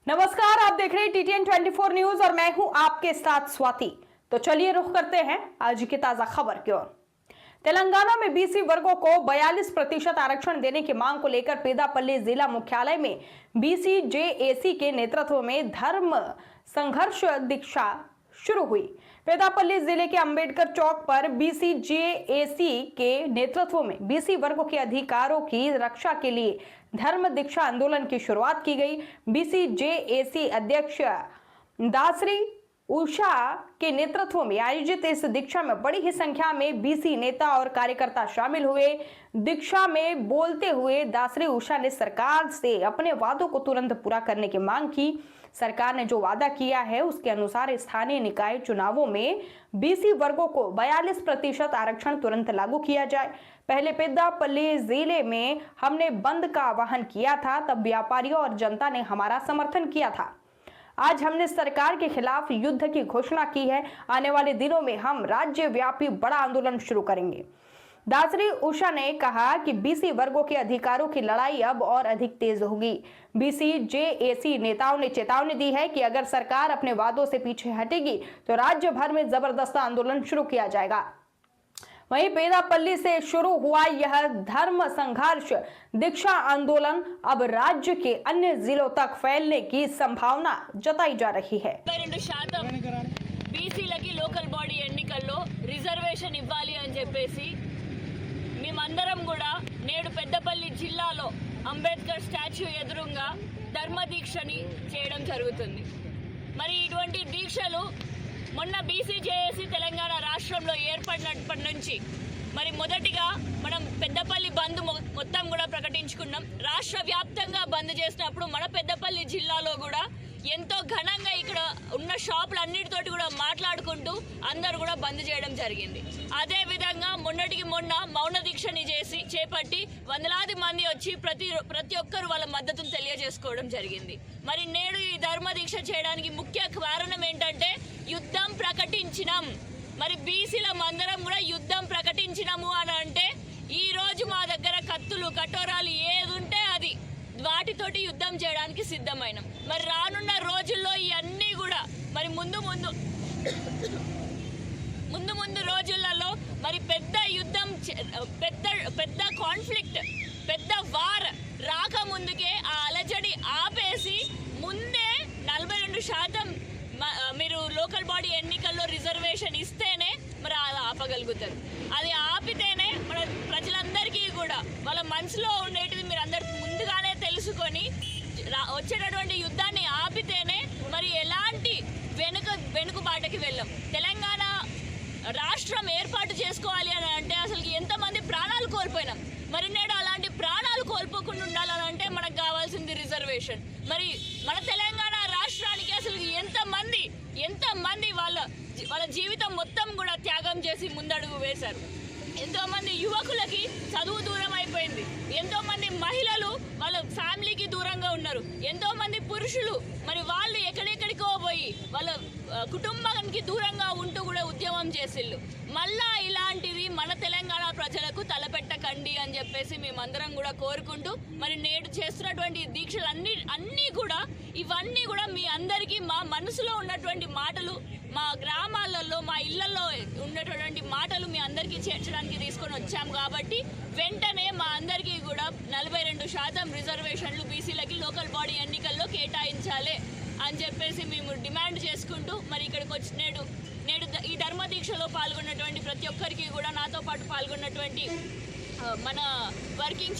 नमस्कार, आप देख रहे हैं TTN 24 न्यूज और मैं हूं आपके साथ स्वाति। तो चलिए रुख करते हैं आज की ताजा खबर की ओर। तेलंगाना में BC वर्गों को 42% आरक्षण देने की मांग को लेकर पेदापल्ली जिला मुख्यालय में BCJAC के नेतृत्व में धर्म संघर्ष दीक्षा शुरू हुई। पेदापल्ली जिले के अंबेडकर चौक पर BCJAC के नेतृत्व में BC वर्गों के अधिकारों की रक्षा के लिए धर्म दीक्षा आंदोलन की शुरुआत की गई। BCJAC अध्यक्ष दासरी उषा के नेतृत्व में आयोजित इस दीक्षा में बड़ी ही संख्या में BC नेता और कार्यकर्ता शामिल हुए। दीक्षा में बोलते हुए दासरी उषा ने सरकार से अपने वादों को तुरंत पूरा करने की मांग की। सरकार ने जो वादा किया है उसके अनुसार स्थानीय निकाय चुनावों में BC वर्गों को 42% आरक्षण तुरंत लागू किया जाए। पहले पेदापल्ली जिले में हमने बंद का आह्वान किया था, तब व्यापारियों और जनता ने हमारा समर्थन किया था। आज हमने सरकार के खिलाफ युद्ध की घोषणा की है। आने वाले दिनों में हम राज्यव्यापी बड़ा आंदोलन शुरू करेंगे। दासरी उषा ने कहा कि BC वर्गों के अधिकारों की लड़ाई अब और अधिक तेज होगी। BCJAC नेताओं ने चेतावनी दी है कि अगर सरकार अपने वादों से पीछे हटेगी तो राज्य भर में जबरदस्त आंदोलन शुरू किया जाएगा। वहीं पेदापल्ली से शुरू हुआ यह धर्म संघर्ष दीक्षा आंदोलन अब राज्य के अन्य जिलों तक फैलने की संभावना जताई जा रही है। BCలకి లోకల్ బాడీ ఎన్నికల్లో రిజర్వేషన్ ఇవ్వాలి అని చెప్పేసి మేమందరం కూడా నేడు పెద్దపల్లి జిల్లాలో అంబేద్కర్ స్టాచ్యూ ఎదురుగా ధర్మ దీక్షని చేయడం జరుగుతుంది। మరి ఇటువంటి దీక్షలు మొన్న BCJAC తెలంగాణ రాష్ట్రంలో ఏర్పడినప్పటి నుంచి మరి మొదటిగా మనం పెద్దపల్లి బంద్ మొత్తం కూడా ప్రకటించుకున్నాం। రాష్ట్ర వ్యాప్తంగా బంద్ చేసినప్పుడు మన పెద్దపల్లి జిల్లాలో కూడా ఎంతో ఘనంగా ఇక్కడ ఉన్న షాపులన్నిటితోటి కూడా మాట్లాడుకుంటూ అందరూ కూడా బంద్ చేయడం జరిగింది। అదే విధంగా మొన్నటికి మొన్న మౌన దీక్షని చేపట్టి వందలాది మంది వచ్చి ప్రతి ఒక్కరు వాళ్ళ మద్దతును తెలియజేసుకోవడం జరిగింది। మరి నేడు ఈ ధర్మ దీక్ష చేయడానికి ముఖ్య కారణం ఏంటంటే యుద్ధం ప్రకటించినాం। మరి BCల మందరం కూడా యుద్ధం ప్రకటించినాము అని అంటే ఈ రోజు మా దగ్గర కత్తులు కటోరాలు ఏది ఉంటే అది వాటితోటి యుద్ధం చేయడానికి సిద్ధమైనాం। మరి రానున్న రోజుల్లో ఇవన్నీ కూడా మరి ముందు రోజులలో మరి పెద్ద యుద్ధం పెద్ద కాన్ఫ్లిక్ట్ పెద్ద వార్ రాకముందుకే ఆ అలజడి ఆపేసి ముందే 42% మీరు లోకల్ బాడీ ఎన్నికల్లో రిజర్వేషన్ ఇస్తేనే మరి అది ఆపగలుగుతారు। అది ఆపితేనే మన ప్రజలందరికీ కూడా వాళ్ళ మనసులో ఉండేటిది మీరు అందరు ముందుగానే తెలుసుకొని వచ్చేటటువంటి యుద్ధాన్ని ఆపితేనే మరి ఎలాంటి వెనుకబాటుకి వెళ్ళాం। తెలంగాణ రాష్ట్రం ఏర్పాటు చేసుకోవాలి అని అంటే అసలు ఎంతమంది ప్రాణాలు కోల్పోయినాం। మరి నేడు అలాంటి ప్రాణాలు కోల్పోకుండా ఉండాలని అంటే మనకు కావాల్సింది రిజర్వేషన్। మరి మన తెలంగాణ రాష్ట్రానికి అసలు ఎంతమంది వాళ్ళ జీవితం మొత్తం కూడా త్యాగం చేసి ముందడుగు వేశారు। ఎంతో మంది యువకులకి చదువు దూరం అయిపోయింది, ఎంతో మంది మహిళలు వాళ్ళ ఫ్యామిలీకి దూరంగా ఉన్నారు, ఎంతో మంది పురుషులు మరి వాళ్ళు ఎక్కడెక్కడికో పోయి వాళ్ళ కుటుంబానికి దూరంగా ఉంటూ కూడా ఉద్యమం చేసిళ్ళు। మళ్ళా ఇలాంటివి మన తెలంగాణ ప్రజలకు తలపెట్టకండి అని చెప్పేసి మేమందరం కూడా కోరుకుంటూ మరి నేడు చేస్తున్నటువంటి దీక్షలు అన్నీ కూడా ఇవన్నీ కూడా మీ అందరికీ మా మనసులో ఉన్నటువంటి మాటలు, మా గ్రామాలలో మా ఇళ్లలో ఉన్నటువంటి మాటలు మీ అందరికీ చేర్చడానికి తీసుకొని వచ్చాం కాబట్టి వెంటనే మా అందరికీ కూడా 42% రిజర్వేషన్లు BCలకి లోకల్ బాడీ ఎన్నికల్లో కేటాయించాలి అని చెప్పేసి మేము డిమాండ్ చేసుకుంటూ మరి ఇక్కడికి వచ్చి నేడు ఈ ధర్మ దీక్షలో పాల్గొన్నటువంటి ప్రతి ఒక్కరికి కూడా నాతో పాటు పాల్గొన్నటువంటి మన వర్కింగ్